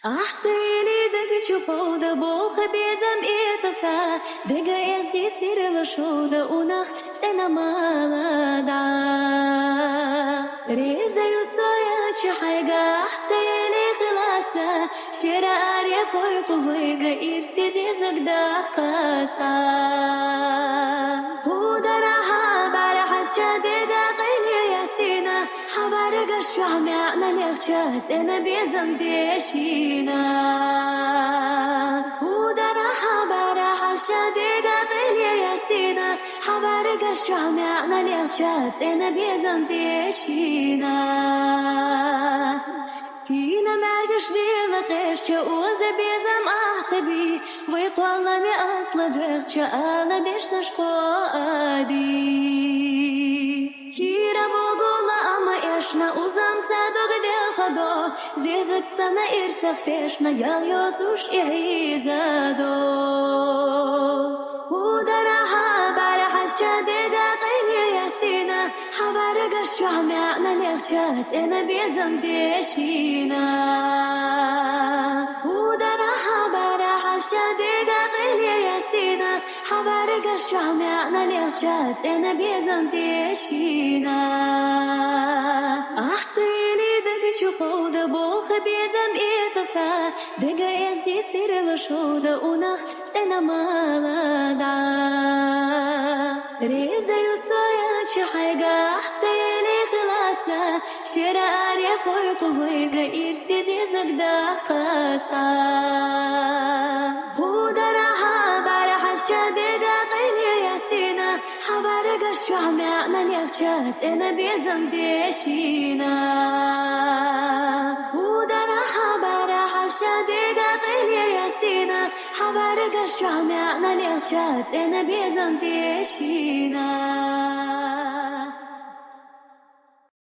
أحسيني دق شوفودا بوخ بيزم إيتسا دق يزدي سير لشودا ونخ سنة مالدا ريزا يسويا شحيقا أحسيني خلاصا شرار يكوي قبيقا إرسي زيزك داقاسا هودا راحا بارح الشديدة قيلي يستينا حبارق الشعم يعنا لغشات أنا بيزم ديشينا ودنا حبارح الشديدة قيلي يستينا حبارق الشعم يعنا لغشات أنا بيزم ديشينا تينا معدش دي لقيش تأوز بيزم أعتبي ويطالني أصل درغش أنا ديش نشقادي كيرا بوغولا أما إشنا أوزام سادوغ دي خدو زيزت سنة إرسخ تيشنا يال يوزوش إعيزادو ودراها بارح الشديدة قيلي يستينا حبارق الشعم يعنا نغشات أنا بيزم ديشينا ودراها بارح الشديدة قيلي يستينا حبارق الشعم يعنا لغشات أنا بيزم ديشينا أحسيني دق شوفودا بوخ بيزم إيتسا دق يزدي سير لشودا ونخ سنة مالدا ريزا يسويا شحيقا أحسيني خلاصا شرار يكوي قبيقا إرسي زيزك داقاسا هودا راحا بارح الشديدة قيلي يستينا حبارق الشعم يعنا لغشات أنا بيزم ديشينا هودا راحا بارح الشديدة قيلي يستينا حبارق الشعم يعنا لغشات أنا بيزم ديشينا